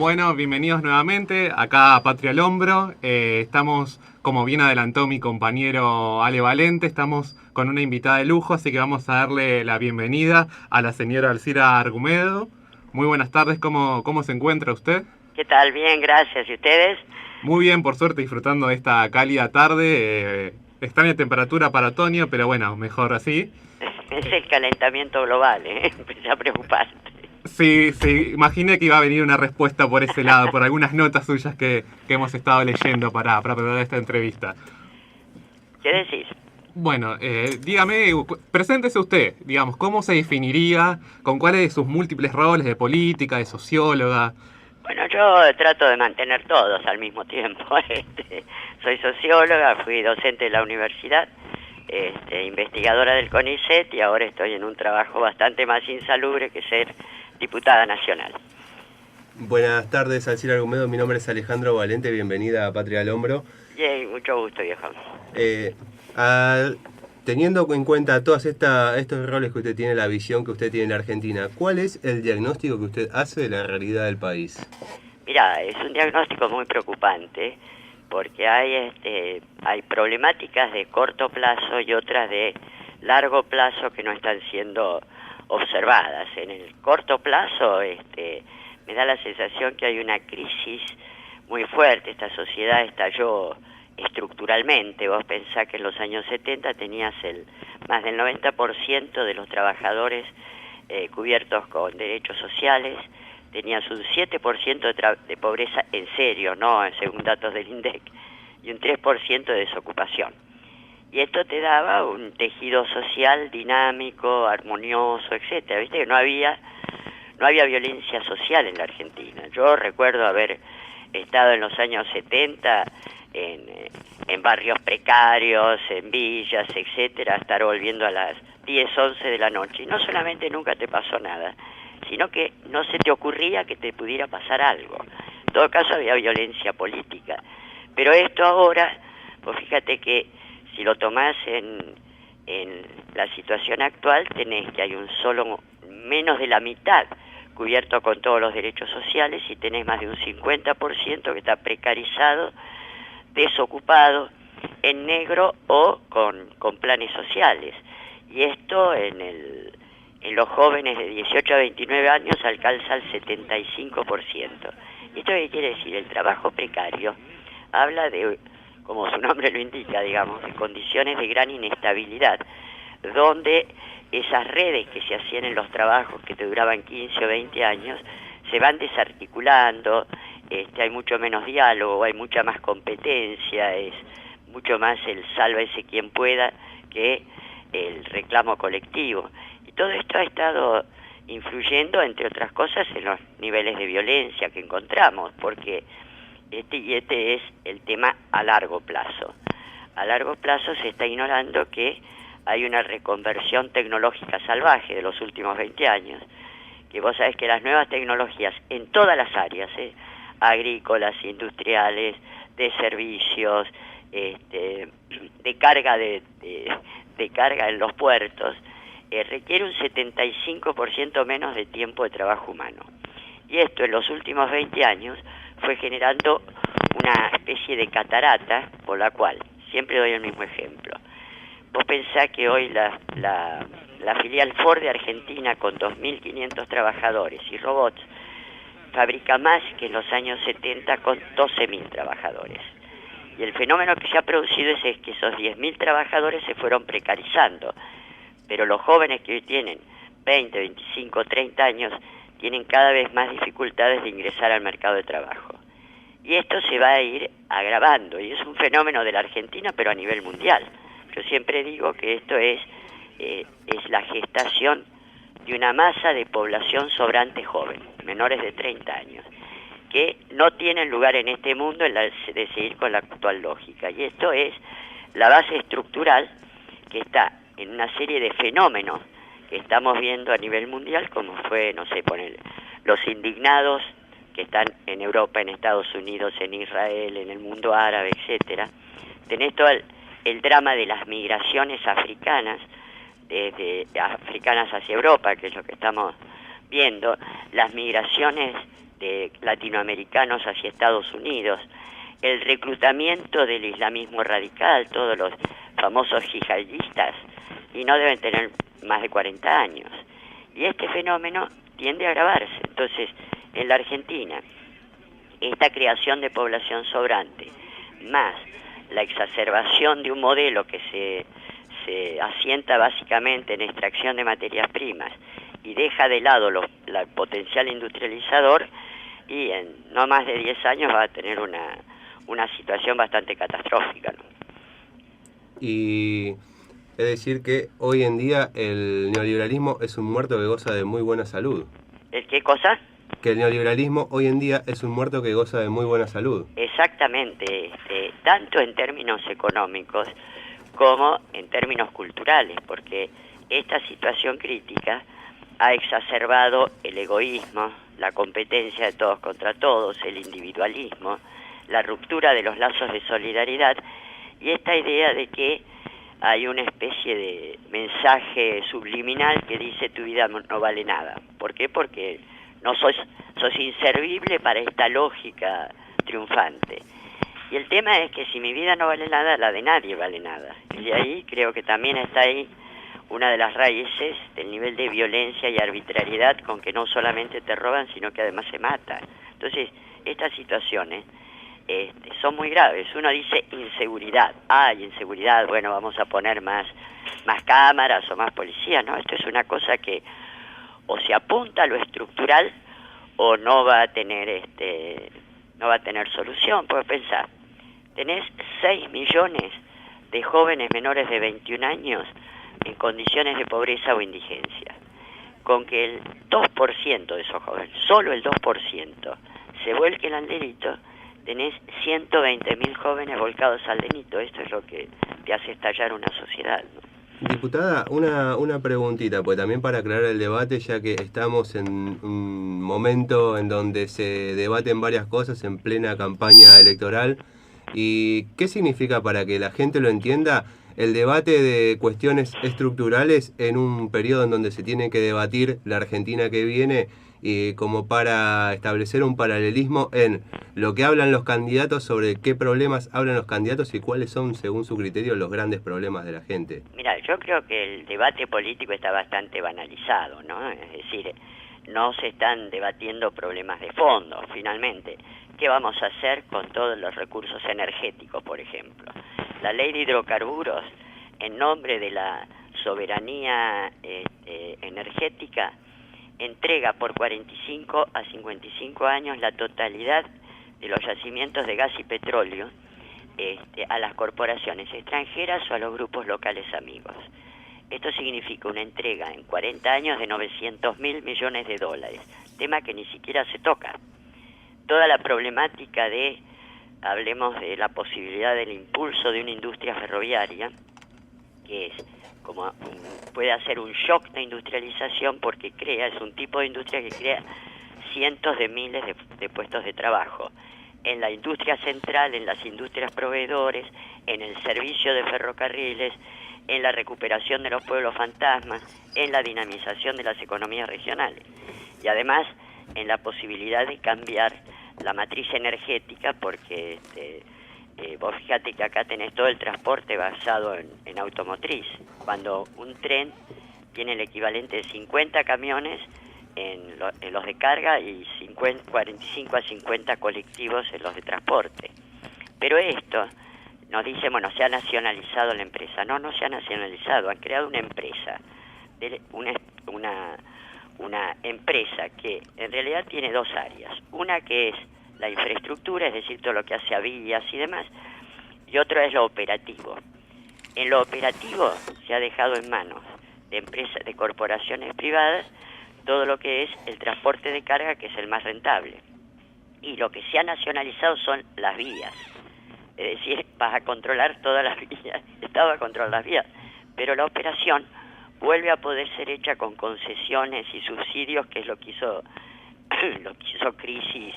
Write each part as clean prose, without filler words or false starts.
Bueno, bienvenidos nuevamente acá a Patria al Hombro. Estamos, como bien adelantó mi compañero Ale Valente, estamos con una invitada de lujo, así que vamos a darle la bienvenida a la señora Alcira Argumedo. Muy buenas tardes, ¿cómo se encuentra usted? ¿Qué tal? Bien, gracias. ¿Y ustedes? Muy bien, por suerte, disfrutando de esta cálida tarde. Extraña temperatura para otoño, pero bueno, mejor así. Es el calentamiento global, empecé a preocuparse. Sí, imaginé que iba a venir una respuesta por ese lado, por algunas notas suyas que hemos estado leyendo para preparar esta entrevista. ¿Qué decís? Bueno, dígame, preséntese usted, digamos, ¿cómo se definiría, con cuáles de sus múltiples roles de política, de socióloga? Bueno, yo trato de mantener todos al mismo tiempo. Soy socióloga, fui docente de la universidad, investigadora del CONICET y ahora estoy en un trabajo bastante más insalubre que ser diputada nacional. Buenas tardes, Alcira Argumedo. Mi nombre es Alejandro Valente. Bienvenida a Patria al Hombro. Yay, mucho gusto, viejo. Teniendo en cuenta todos estos roles que usted tiene, la visión que usted tiene en la Argentina, ¿cuál es el diagnóstico que usted hace de la realidad del país? Mirá, es un diagnóstico muy preocupante porque hay problemáticas de corto plazo y otras de largo plazo que no están siendo observadas. En el corto plazo me da la sensación que hay una crisis muy fuerte. Esta sociedad estalló estructuralmente. Vos pensás que en los años 70 tenías más del 90% de los trabajadores cubiertos con derechos sociales, tenías un 7% de pobreza en serio, no según datos del INDEC, y un 3% de desocupación. Y esto te daba un tejido social dinámico, armonioso, etcétera. Viste que no había violencia social en la Argentina. Yo recuerdo haber estado en los años 70 en barrios precarios, en villas, etcétera, estar volviendo a las 10, 11 de la noche. Y no solamente nunca te pasó nada, sino que no se te ocurría que te pudiera pasar algo. En todo caso había violencia política. Pero esto ahora, pues fíjate que si lo tomás en la situación actual, tenés que hay menos de la mitad cubierto con todos los derechos sociales y tenés más de un 50% que está precarizado, desocupado, en negro o con planes sociales. Y esto en los jóvenes de 18 a 29 años alcanza el 75%. ¿Esto qué quiere decir? El trabajo precario habla de, como su nombre lo indica, digamos, de condiciones de gran inestabilidad, donde esas redes que se hacían en los trabajos que te duraban 15 o 20 años se van desarticulando, hay mucho menos diálogo, hay mucha más competencia, es mucho más el sálvese quien pueda que el reclamo colectivo. Y todo esto ha estado influyendo, entre otras cosas, en los niveles de violencia que encontramos, porque este es el tema a largo plazo. A largo plazo se está ignorando que hay una reconversión tecnológica salvaje de los últimos 20 años, que vos sabés que las nuevas tecnologías en todas las áreas, agrícolas, industriales, de servicios, de carga de carga en los puertos, requiere un 75% menos de tiempo de trabajo humano. Y esto en los últimos 20 años fue generando una especie de catarata por la cual, siempre doy el mismo ejemplo, vos pensás que hoy la filial Ford de Argentina con 2.500 trabajadores y robots fabrica más que en los años 70 con 12.000 trabajadores. Y el fenómeno que se ha producido es que esos 10.000 trabajadores se fueron precarizando, pero los jóvenes que hoy tienen 20, 25, 30 años tienen cada vez más dificultades de ingresar al mercado de trabajo. Y esto se va a ir agravando, y es un fenómeno de la Argentina, pero a nivel mundial. Yo siempre digo que esto es la gestación de una masa de población sobrante joven, menores de 30 años, que no tienen lugar en este mundo de seguir con la actual lógica. Y esto es la base estructural que está en una serie de fenómenos que estamos viendo a nivel mundial, como fue, no sé, los indignados que están en Europa, en Estados Unidos, en Israel, en el mundo árabe, etcétera. Tenés todo el drama de las migraciones africanas, africanas hacia Europa, que es lo que estamos viendo, las migraciones de latinoamericanos hacia Estados Unidos, el reclutamiento del islamismo radical, todos los famosos yihadistas, y no deben tener más de 40 años. Y este fenómeno tiende a agravarse. Entonces, en la Argentina, esta creación de población sobrante, más la exacerbación de un modelo que se asienta básicamente en extracción de materias primas y deja de lado el potencial industrializador, y en no más de 10 años va a tener una situación bastante catastrófica, ¿no? Y es decir que hoy en día el neoliberalismo es un muerto que goza de muy buena salud. ¿El qué cosa? Que el neoliberalismo hoy en día es un muerto que goza de muy buena salud. Exactamente, tanto en términos económicos como en términos culturales, porque esta situación crítica ha exacerbado el egoísmo, la competencia de todos contra todos, el individualismo, la ruptura de los lazos de solidaridad y esta idea de que hay una especie de mensaje subliminal que dice tu vida no vale nada. ¿Por qué? Porque no sos inservible para esta lógica triunfante. Y el tema es que si mi vida no vale nada, la de nadie vale nada. Y ahí creo que también está ahí una de las raíces del nivel de violencia y arbitrariedad con que no solamente te roban, sino que además se matan. Entonces, estas situaciones son muy graves. Uno dice inseguridad. Hay inseguridad, bueno, vamos a poner más cámaras o más policías. No, esto es una cosa que o se apunta a lo estructural o no va a tener solución. Puedes pensar, tenés 6 millones de jóvenes menores de 21 años en condiciones de pobreza o indigencia. Con que el 2% de esos jóvenes, solo el 2%, se vuelquen al delito, tenés 120.000 jóvenes volcados al delito. Esto es lo que te hace estallar una sociedad, ¿no? Diputada, una preguntita, pues también para aclarar el debate, ya que estamos en un momento en donde se debaten varias cosas en plena campaña electoral. ¿Y qué significa, para que la gente lo entienda, el debate de cuestiones estructurales en un periodo en donde se tiene que debatir la Argentina que viene, como para establecer un paralelismo en lo que hablan los candidatos, sobre qué problemas hablan los candidatos y cuáles son, según su criterio, los grandes problemas de la gente? Mira, yo creo que el debate político está bastante banalizado, ¿no? Es decir, no se están debatiendo problemas de fondo, finalmente. ¿Qué vamos a hacer con todos los recursos energéticos, por ejemplo? La ley de hidrocarburos, en nombre de la soberanía energética, entrega por 45 a 55 años la totalidad de los yacimientos de gas y petróleo a las corporaciones extranjeras o a los grupos locales amigos. Esto significa una entrega en 40 años de 900.000 millones de dólares, tema que ni siquiera se toca. Toda la problemática hablemos de la posibilidad del impulso de una industria ferroviaria, que es como puede hacer un shock de industrialización porque es un tipo de industria que crea cientos de miles de puestos de trabajo en la industria central, en las industrias proveedores, en el servicio de ferrocarriles, en la recuperación de los pueblos fantasmas, en la dinamización de las economías regionales y además en la posibilidad de cambiar la matriz energética, porque vos fíjate que acá tenés todo el transporte basado en automotriz, cuando un tren tiene el equivalente de 50 camiones en los de carga y 45 a 50 colectivos en los de transporte. Pero esto nos dice, bueno, se ha nacionalizado la empresa. No se ha nacionalizado, han creado una empresa, una empresa que en realidad tiene dos áreas. Una que es la infraestructura, es decir, todo lo que hace a vías y demás, y otra es lo operativo. En lo operativo se ha dejado en manos de empresas, de corporaciones privadas, todo lo que es el transporte de carga, que es el más rentable. Y lo que se ha nacionalizado son las vías. Es decir, vas a controlar todas las vías, estaba a controlar las vías, pero la operación vuelve a poder ser hecha con concesiones y subsidios, que es lo que hizo Crisis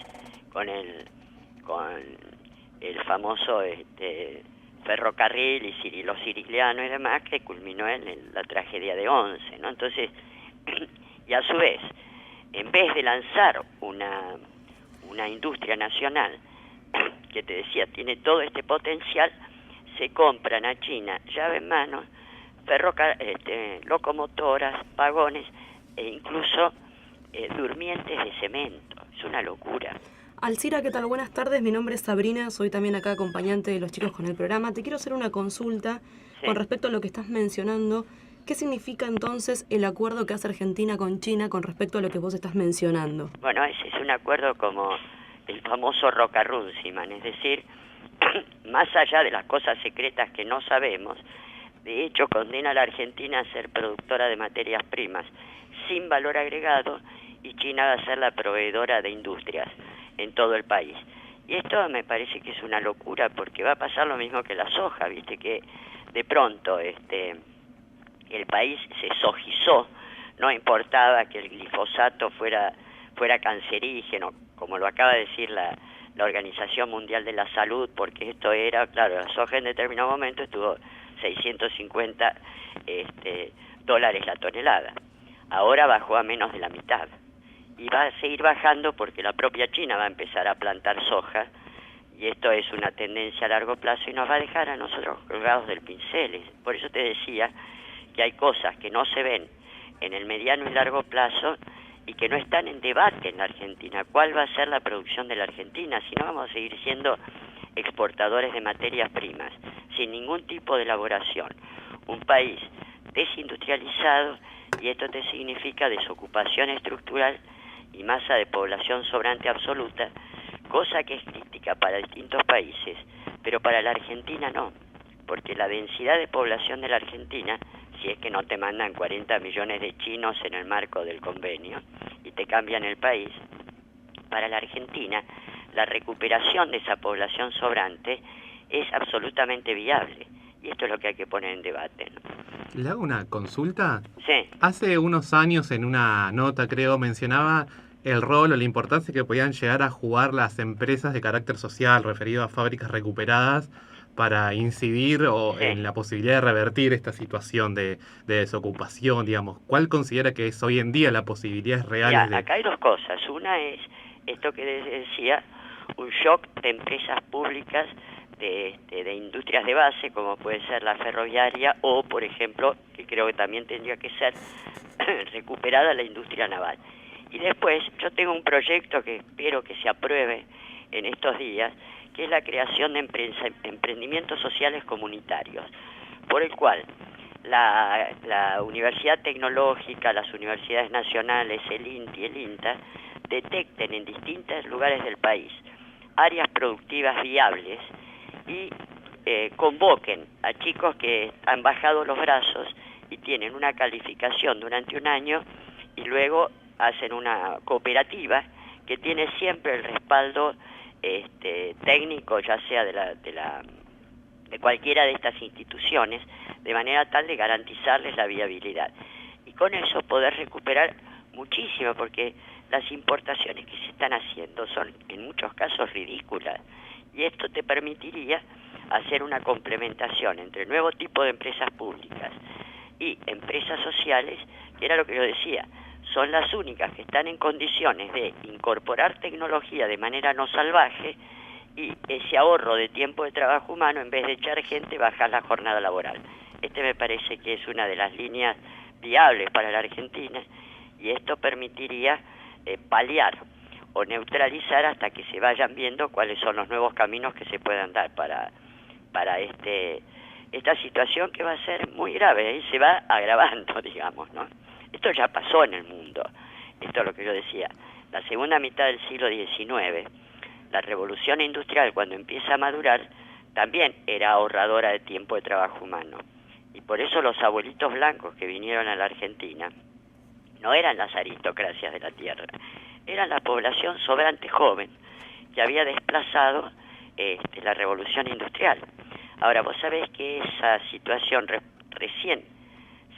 con el famoso ferrocarril y los sicilianos y demás, que culminó en la tragedia de Once, ¿no? Entonces, y a su vez, en vez de lanzar una una industria nacional que te decía tiene todo este potencial, se compran a China llave en mano, locomotoras, vagones e incluso durmientes de cemento. Es una locura. Alcira, ¿qué tal? Buenas tardes, mi nombre es Sabrina, soy también acá acompañante de los chicos con el programa. Te quiero hacer una consulta con respecto a lo que estás mencionando. ¿Qué significa entonces el acuerdo que hace Argentina con China con respecto a lo que vos estás mencionando? Bueno, ese es un acuerdo como el famoso Roca-Runciman, es decir, más allá de las cosas secretas que no sabemos, de hecho condena a la Argentina a ser productora de materias primas sin valor agregado y China va a ser la proveedora de industrias en todo el país. Y esto me parece que es una locura porque va a pasar lo mismo que la soja, viste que de pronto el país se sojizó, no importaba que el glifosato fuera cancerígeno, como lo acaba de decir la Organización Mundial de la Salud, porque esto era, claro, la soja en determinado momento estuvo 650 dólares la tonelada. Ahora bajó a menos de la mitad. Y va a seguir bajando porque la propia China va a empezar a plantar soja, y esto es una tendencia a largo plazo y nos va a dejar a nosotros colgados del pincel. Por eso te decía que hay cosas que no se ven en el mediano y largo plazo y que no están en debate en la Argentina. ¿Cuál va a ser la producción de la Argentina? Si no, vamos a seguir siendo exportadores de materias primas, sin ningún tipo de elaboración. Un país desindustrializado, y esto te significa desocupación estructural y masa de población sobrante absoluta, cosa que es crítica para distintos países, pero para la Argentina no, porque la densidad de población de la Argentina, si es que no te mandan 40 millones de chinos en el marco del convenio y te cambian el país, para la Argentina la recuperación de esa población sobrante es absolutamente viable, y esto es lo que hay que poner en debate, ¿no? ¿Le hago una consulta? Sí. Hace unos años en una nota, creo, mencionaba el rol o la importancia que podían llegar a jugar las empresas de carácter social referido a fábricas recuperadas para incidir en la posibilidad de revertir esta situación de desocupación, digamos. ¿Cuál considera que es hoy en día las posibilidades reales Acá hay dos cosas. Una es esto que decía, un shock de empresas públicas de industrias de base, como puede ser la ferroviaria o, por ejemplo, que creo que también tendría que ser recuperada la industria naval. Y después yo tengo un proyecto que espero que se apruebe en estos días, que es la creación de emprendimientos sociales comunitarios, por el cual la Universidad Tecnológica, las universidades nacionales, el INTI y el INTA, detecten en distintos lugares del país áreas productivas viables y convoquen a chicos que han bajado los brazos y tienen una calificación durante un año y luego hacen una cooperativa que tiene siempre el respaldo técnico, ya sea de cualquiera de estas instituciones, de manera tal de garantizarles la viabilidad. Y con eso poder recuperar muchísimo, porque las importaciones que se están haciendo son en muchos casos ridículas. Y esto te permitiría hacer una complementación entre el nuevo tipo de empresas públicas y empresas sociales, que era lo que yo decía, son las únicas que están en condiciones de incorporar tecnología de manera no salvaje y ese ahorro de tiempo de trabajo humano, en vez de echar gente, bajar la jornada laboral. Me parece que es una de las líneas viables para la Argentina, y esto permitiría paliar o neutralizar hasta que se vayan viendo cuáles son los nuevos caminos que se puedan dar para esta situación que va a ser muy grave y se va agravando, digamos, ¿no? Esto ya pasó en el mundo. Esto es lo que yo decía. La segunda mitad del siglo XIX, la revolución industrial, cuando empieza a madurar, también era ahorradora de tiempo de trabajo humano. Y por eso los abuelitos blancos que vinieron a la Argentina no eran las aristocracias de la tierra, eran la población sobrante joven que había desplazado la revolución industrial. Ahora, vos sabés que esa situación recién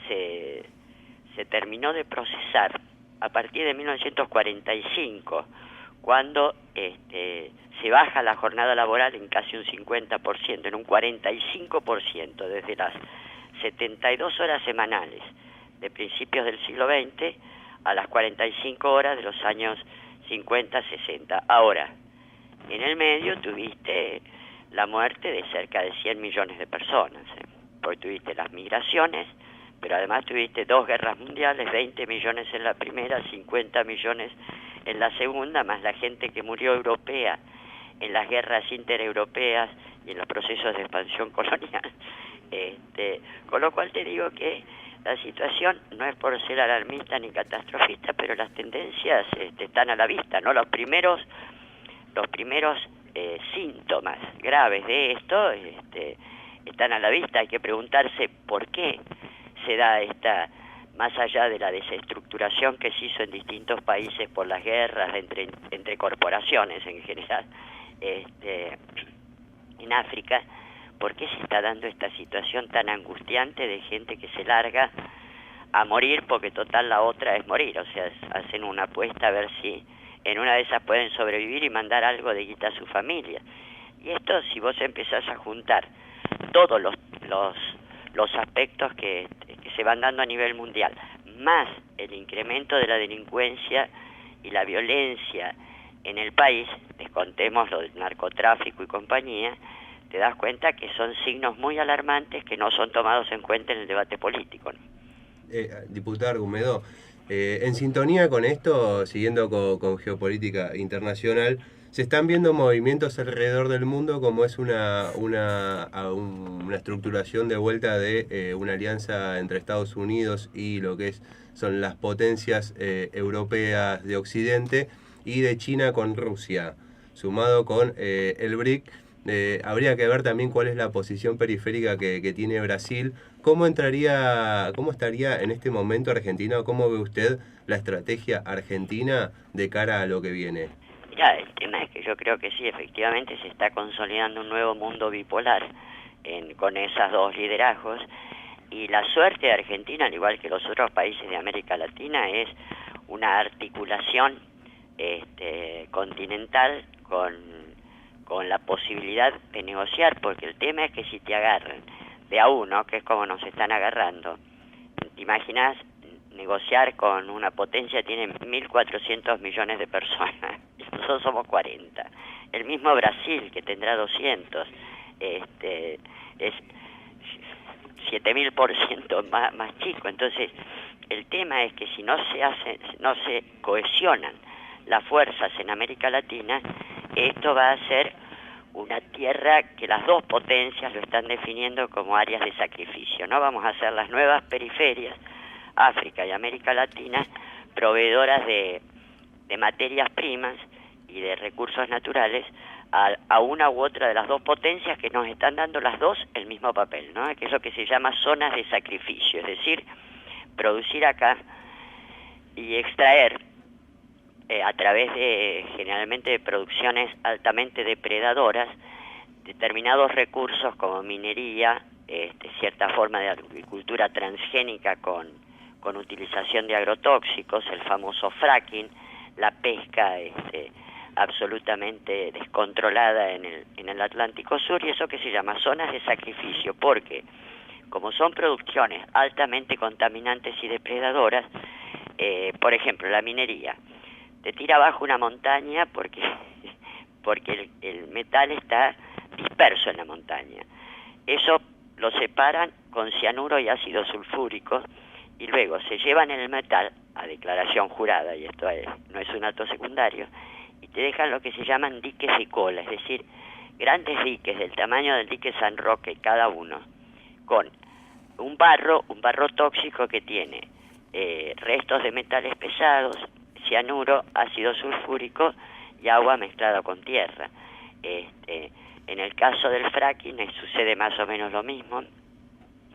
se terminó de procesar a partir de 1945, cuando se baja la jornada laboral en casi un 50%, en un 45%, desde las 72 horas semanales de principios del siglo XX a las 45 horas de los años 50, 60. Ahora, en el medio tuviste la muerte de cerca de 100 millones de personas, porque tuviste las migraciones, pero además tuviste 2 guerras mundiales, 20 millones en la primera, 50 millones en la segunda, más la gente que murió europea en las guerras intereuropeas y en los procesos de expansión colonial. Con lo cual te digo que la situación no es por ser alarmista ni catastrofista, pero las tendencias están a la vista, ¿no? Los primeros síntomas graves de esto están a la vista. Hay que preguntarse por qué se da esta, más allá de la desestructuración que se hizo en distintos países por las guerras entre corporaciones en general, en África, ¿por qué se está dando esta situación tan angustiante de gente que se larga a morir porque total la otra es morir? O sea, hacen una apuesta a ver si en una de esas pueden sobrevivir y mandar algo de guita a su familia. Y esto, si vos empezás a juntar todos los aspectos que se van dando a nivel mundial, más el incremento de la delincuencia y la violencia en el país, descontemos lo del narcotráfico y compañía, te das cuenta que son signos muy alarmantes que no son tomados en cuenta en el debate político, ¿no? Diputado Argumedo, en sintonía con esto, siguiendo con geopolítica internacional, se están viendo movimientos alrededor del mundo como es una estructuración de vuelta de una alianza entre Estados Unidos y lo que son las potencias europeas de Occidente y de China con Rusia, sumado con el BRIC. Habría que ver también cuál es la posición periférica que tiene Brasil. ¿Cómo estaría en este momento Argentina o cómo ve usted la estrategia argentina de cara a lo que viene? Mirá, el tema es que yo creo que sí, efectivamente se está consolidando un nuevo mundo bipolar con esos dos liderazgos, y la suerte de Argentina, al igual que los otros países de América Latina, es una articulación continental con la posibilidad de negociar, porque el tema es que si te agarran de a uno, que es como nos están agarrando, ¿te imaginas negociar con una potencia que tiene 1.400 millones de personas? Nosotros somos 40. El mismo Brasil, que tendrá 200, es 7.000% más chico. Entonces, el tema es que si no se cohesionan las fuerzas en América Latina, esto va a ser una tierra que las dos potencias lo están definiendo como áreas de sacrificio, ¿no? Vamos a hacer las nuevas periferias, África y América Latina, proveedoras de materias primas y de recursos naturales a una u otra de las dos potencias que nos están dando las dos el mismo papel, ¿no? Que es lo que se llama zonas de sacrificio, es decir, producir acá y extraer a través de generalmente de producciones altamente depredadoras determinados recursos como minería, cierta forma de agricultura transgénica con utilización de agrotóxicos, el famoso fracking, la pesca absolutamente descontrolada en el Atlántico Sur, y eso que se llama zonas de sacrificio, porque como son producciones altamente contaminantes y depredadoras, por ejemplo, la minería te tira abajo una montaña porque el metal está disperso en la montaña. Eso lo separan con cianuro y ácido sulfúrico, y luego se llevan el metal a declaración jurada, y esto no es un acto secundario, y te dejan lo que se llaman diques de cola, es decir, grandes diques del tamaño del dique San Roque cada uno, con un barro tóxico que tiene restos de metales pesados, cianuro, ácido sulfúrico y agua mezclada con tierra. En el caso del fracking sucede más o menos lo mismo.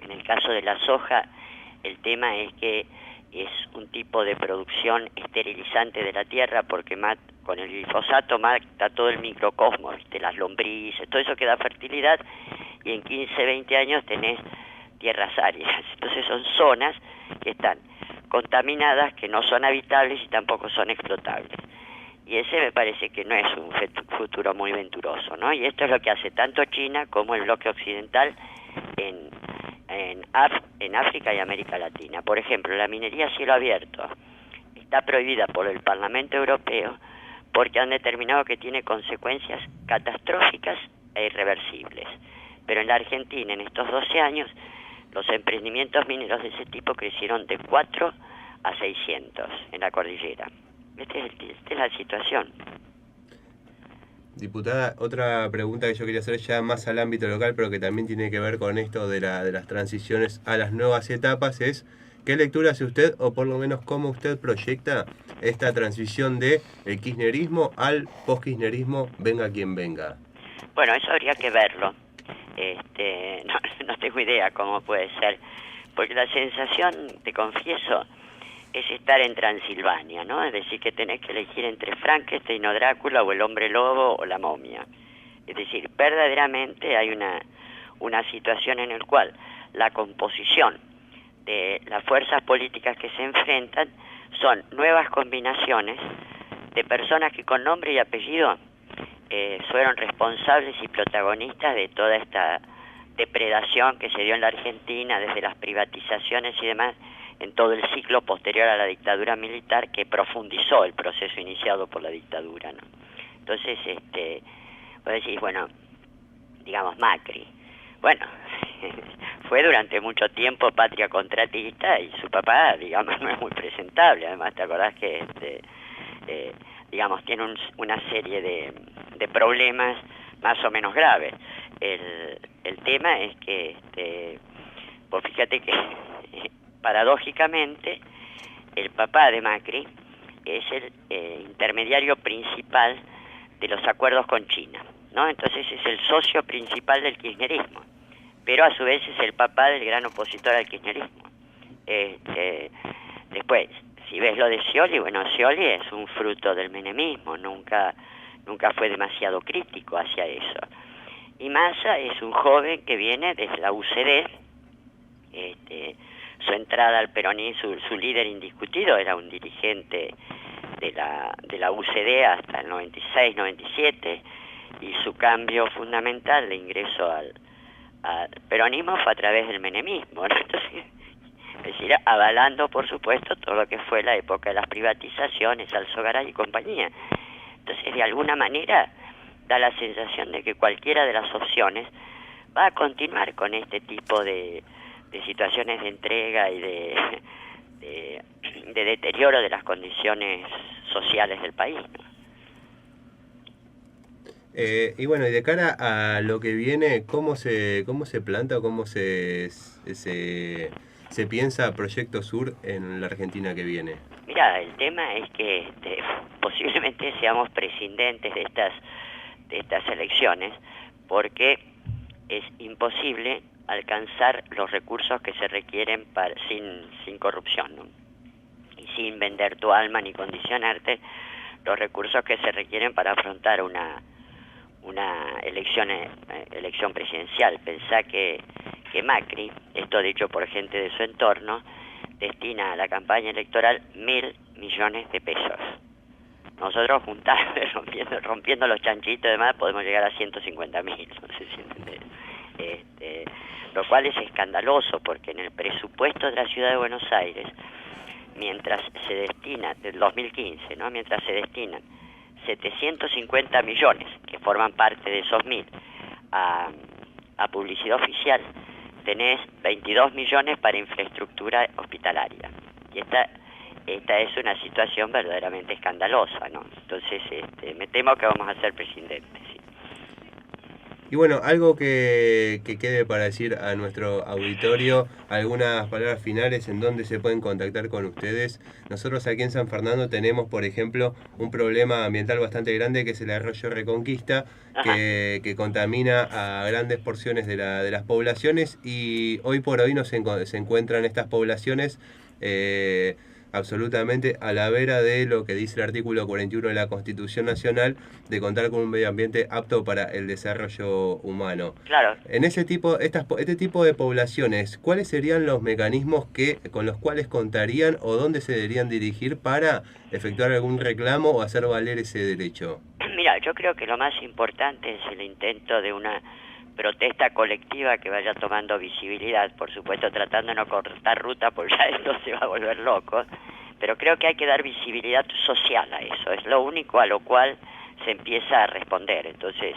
En el caso de la soja, el tema es que es un tipo de producción esterilizante de la tierra, porque con el glifosato mata todo el microcosmos, las lombrices, todo eso que da fertilidad, y en 15, 20 años tenés tierras áridas. Entonces son zonas que están contaminadas, que no son habitables y tampoco son explotables. Y ese me parece que no es un futuro muy venturoso, ¿no? Y esto es lo que hace tanto China como el bloque occidental en África y América Latina. Por ejemplo, la minería a cielo abierto está prohibida por el Parlamento Europeo porque han determinado que tiene consecuencias catastróficas e irreversibles. Pero en la Argentina, en estos 12 años, los emprendimientos mineros de ese tipo crecieron de 4 a 600 en la cordillera. Esta es la situación. Diputada, otra pregunta que yo quería hacer ya más al ámbito local, pero que también tiene que ver con esto de las transiciones a las nuevas etapas, es ¿qué lectura hace usted, o por lo menos cómo usted proyecta esta transición de el kirchnerismo al post-kirchnerismo, venga quien venga? Bueno, eso habría que verlo. No tengo idea cómo puede ser, porque la sensación, te confieso, es estar en Transilvania, ¿no? Es decir, que tenés que elegir entre Frankenstein o Drácula, o el hombre lobo o la momia. Es decir, verdaderamente hay una situación en la cual la composición de las fuerzas políticas que se enfrentan son nuevas combinaciones de personas que con nombre y apellido fueron responsables y protagonistas de toda esta depredación que se dio en la Argentina, desde las privatizaciones y demás, en todo el ciclo posterior a la dictadura militar, que profundizó el proceso iniciado por la dictadura, ¿no? Entonces, vos decís, bueno, digamos Macri, bueno, fue durante mucho tiempo patria contratista, y su papá, digamos, no es muy presentable. Además, ¿te acordás que digamos, tiene una serie de problemas más o menos graves? El tema es que, pues fíjate que paradójicamente el papá de Macri es el intermediario principal de los acuerdos con China, ¿no? Entonces es el socio principal del kirchnerismo, pero a su vez es el papá del gran opositor al kirchnerismo. Después, si ves lo de Scioli, bueno, Scioli es un fruto del menemismo, nunca fue demasiado crítico hacia eso. Y Massa es un joven que viene desde la UCD, su entrada al peronismo, su líder indiscutido era un dirigente de la UCD hasta el 96, 97, y su cambio fundamental de ingreso al peronismo fue a través del menemismo, ¿no? Entonces, es decir, avalando, por supuesto, todo lo que fue la época de las privatizaciones, Alzogaray y compañía. Entonces, de alguna manera, da la sensación de que cualquiera de las opciones va a continuar con este tipo de situaciones de entrega y de deterioro de las condiciones sociales del país, ¿no? Y bueno, y de cara a lo que viene, ¿cómo se planta o cómo se piensa Proyecto Sur en la Argentina que viene? Mira, el tema es que posiblemente seamos prescindentes de estas elecciones, porque es imposible alcanzar los recursos que se requieren sin corrupción, ¿no? Y sin vender tu alma ni condicionarte, los recursos que se requieren para afrontar una elección presidencial. Pensá que Macri, esto dicho por gente de su entorno, destina a la campaña electoral 1.000 millones de pesos. Nosotros juntando, rompiendo los chanchitos y demás, podemos llegar a 150.000, no sé si entendés. Lo cual es escandaloso, porque en el presupuesto de la Ciudad de Buenos Aires, mientras se destina, del 2015, ¿no? Mientras se destinan 750 millones, que forman parte de esos 1.000, a publicidad oficial, tenés 22 millones para infraestructura hospitalaria. Y esta es una situación verdaderamente escandalosa, ¿no? Entonces, me temo que vamos a ser presidentes, sí. Y bueno, algo que quede para decir a nuestro auditorio, algunas palabras finales en donde se pueden contactar con ustedes. Nosotros aquí en San Fernando tenemos, por ejemplo, un problema ambiental bastante grande, que es el arroyo Reconquista, que contamina a grandes porciones de las poblaciones, y hoy por hoy se encuentran estas poblaciones absolutamente a la vera de lo que dice el artículo 41 de la Constitución Nacional, de contar con un medio ambiente apto para el desarrollo humano. Claro. En este tipo de poblaciones, ¿cuáles serían los mecanismos con los cuales contarían, o dónde se deberían dirigir para efectuar algún reclamo o hacer valer ese derecho? Mira, yo creo que lo más importante es el intento de una protesta colectiva que vaya tomando visibilidad, por supuesto tratando de no cortar ruta, porque ya esto se va a volver loco, pero creo que hay que dar visibilidad social a eso, es lo único a lo cual se empieza a responder. Entonces,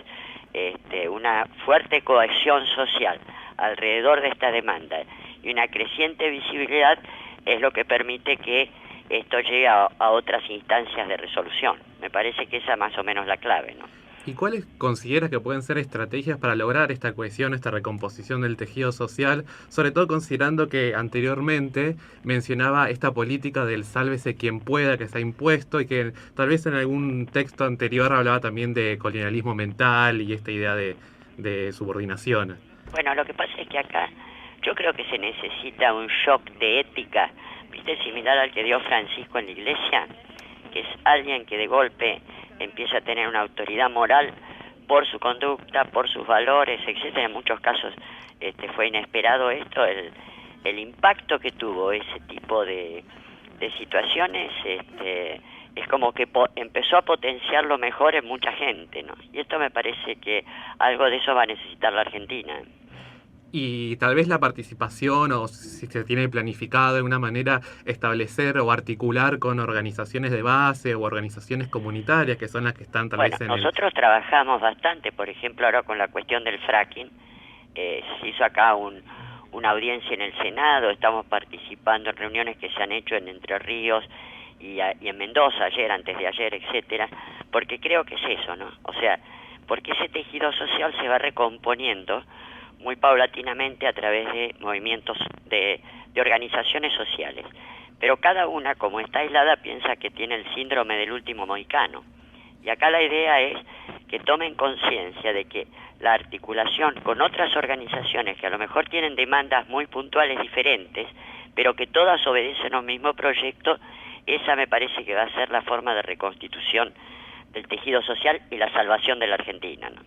una fuerte cohesión social alrededor de esta demanda y una creciente visibilidad es lo que permite que esto llegue a otras instancias de resolución. Me parece que esa es más o menos la clave, ¿no? ¿Y cuáles consideras que pueden ser estrategias para lograr esta cohesión, esta recomposición del tejido social? Sobre todo considerando que anteriormente mencionaba esta política del sálvese quien pueda que se ha impuesto y que tal vez en algún texto anterior hablaba también de colonialismo mental y esta idea de subordinación. Bueno, lo que pasa es que acá yo creo que se necesita un shock de ética, ¿viste? Similar al que dio Francisco en la iglesia, que es alguien que de golpe empieza a tener una autoridad moral por su conducta, por sus valores, etcétera. En muchos casos fue inesperado esto, el impacto que tuvo ese tipo de situaciones, es como que empezó a potenciar lo mejor en mucha gente, ¿no? Y esto me parece que algo de eso va a necesitar la Argentina. Y tal vez la participación, o si se tiene planificado de alguna manera establecer o articular con organizaciones de base o organizaciones comunitarias que son las que están tal vez en nosotros trabajamos bastante, por ejemplo, ahora con la cuestión del fracking, se hizo acá una audiencia en el Senado, estamos participando en reuniones que se han hecho en Entre Ríos y en Mendoza, ayer, antes de ayer, etcétera, porque creo que es eso, ¿no? O sea, porque ese tejido social se va recomponiendo muy paulatinamente a través de movimientos de organizaciones sociales. Pero cada una, como está aislada, piensa que tiene el síndrome del último mohicano. Y acá la idea es que tomen conciencia de que la articulación con otras organizaciones que a lo mejor tienen demandas muy puntuales diferentes, pero que todas obedecen a un mismo proyecto, esa me parece que va a ser la forma de reconstitución del tejido social y la salvación de la Argentina, ¿no?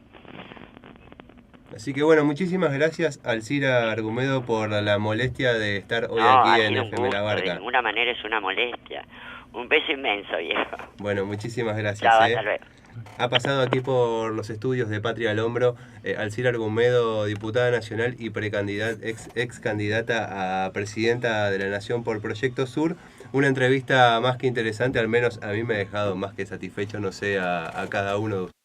Así que bueno, muchísimas gracias Alcira Argumedo por la molestia de estar hoy aquí en FM La Barca. De ninguna manera es una molestia. Un beso inmenso, viejo. Bueno, muchísimas gracias. Chao, hasta luego. Ha pasado aquí por los estudios de Patria al Hombro Alcira Argumedo, diputada nacional y ex candidata a presidenta de la Nación por Proyecto Sur. Una entrevista más que interesante, al menos a mí me ha dejado más que satisfecho, no sé, a cada uno de ustedes.